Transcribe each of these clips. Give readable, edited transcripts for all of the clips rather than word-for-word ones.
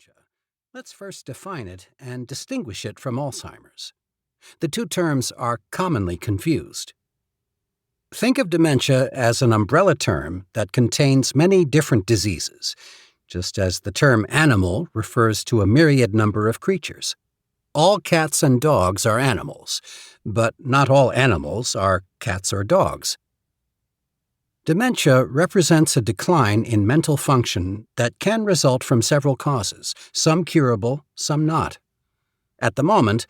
dementia, let's first define it and distinguish it from Alzheimer's. The two terms are commonly confused. Think of dementia as an umbrella term that contains many different diseases, just as the term animal refers to a myriad number of creatures. All cats and dogs are animals, but not all animals are cats or dogs. Dementia represents a decline in mental function that can result from several causes, some curable, some not. At the moment,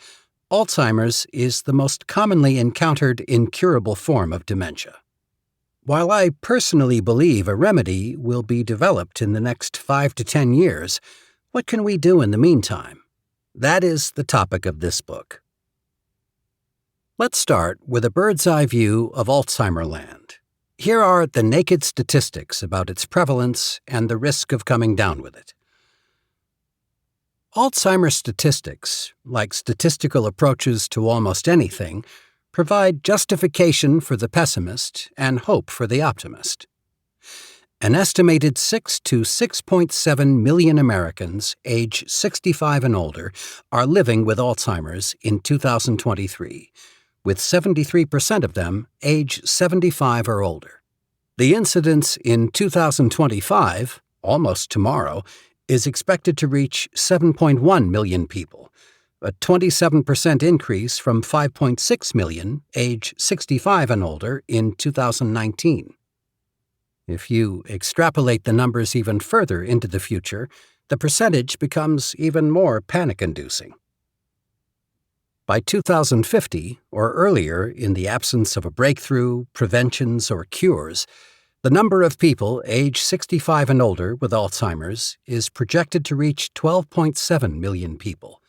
Alzheimer's is the most commonly encountered incurable form of dementia. While I personally believe a remedy will be developed in the next 5 to 10 years, what can we do in the meantime? That is the topic of this book. Let's start with a bird's-eye view of Alzheimer land. Here are the naked statistics about its prevalence and the risk of coming down with it. Alzheimer's statistics, like statistical approaches to almost anything, provide justification for the pessimist and hope for the optimist. An estimated 6 to 6.7 million Americans age 65 and older are living with Alzheimer's in 2023, with 73% of them age 75 or older. The incidence in 2025, almost tomorrow, is expected to reach 7.1 million people, a 27% increase from 5.6 million age 65 and older in 2019. If you extrapolate the numbers even further into the future, the percentage becomes even more panic-inducing. By 2050, or earlier, in the absence of a breakthrough, preventions, or cures, the number of people age 65 and older with Alzheimer's is projected to reach 12.7 million people.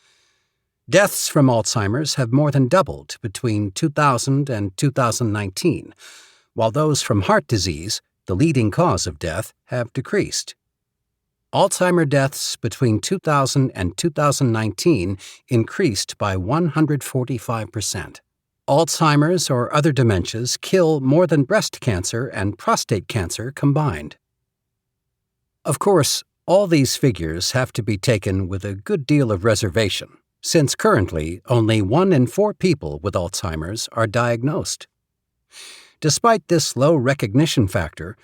Deaths from Alzheimer's have more than doubled between 2000 and 2019, while those from heart disease, the leading cause of death, have decreased. Alzheimer deaths between 2000 and 2019 increased by 145%. Alzheimer's or other dementias kill more than breast cancer and prostate cancer combined. Of course, all these figures have to be taken with a good deal of reservation, since currently only 1 in 4 people with Alzheimer's are diagnosed. Despite this low recognition factor,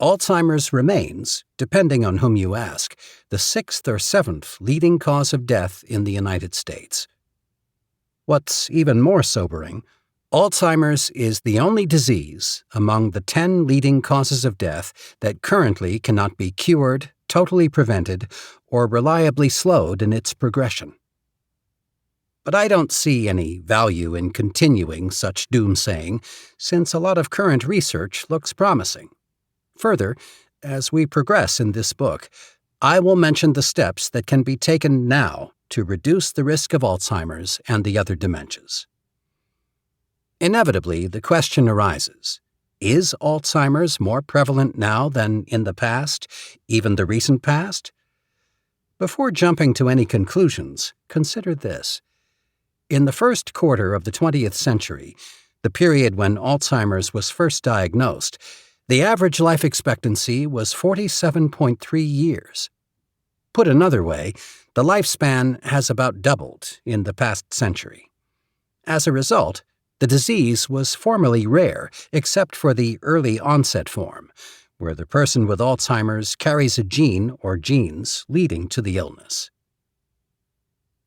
Alzheimer's remains, depending on whom you ask, the 6th or 7th leading cause of death in the United States. What's even more sobering, Alzheimer's is the only disease among the 10 leading causes of death that currently cannot be cured, totally prevented, or reliably slowed in its progression. But I don't see any value in continuing such doomsaying, since a lot of current research looks promising. Further, as we progress in this book, I will mention the steps that can be taken now to reduce the risk of Alzheimer's and the other dementias. Inevitably, the question arises, is Alzheimer's more prevalent now than in the past, even the recent past? Before jumping to any conclusions, consider this. In the first quarter of the 20th century, the period when Alzheimer's was first diagnosed, the average life expectancy was 47.3 years. Put another way, the lifespan has about doubled in the past century. As a result, the disease was formerly rare except for the early onset form, where the person with Alzheimer's carries a gene or genes leading to the illness.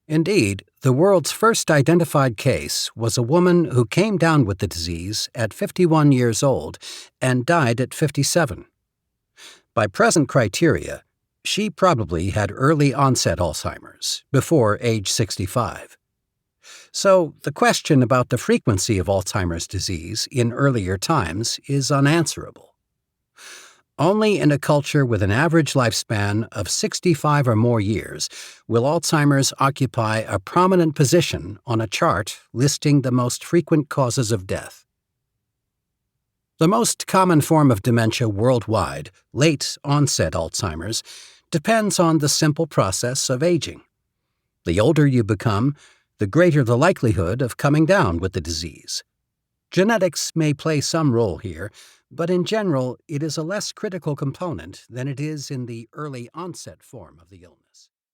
Indeed, the world's first identified case was a woman who came down with the disease at 51 years old and died at 57. By present criteria, she probably had early onset Alzheimer's, before age 65. So the question about the frequency of Alzheimer's disease in earlier times is unanswerable. Only in a culture with an average lifespan of 65 or more years will Alzheimer's occupy a prominent position on a chart listing the most frequent causes of death. The most common form of dementia worldwide, late-onset Alzheimer's, depends on the simple process of aging. The older you become, the greater the likelihood of coming down with the disease. Genetics may play some role here, but in general, it is a less critical component than it is in the early onset form of the illness.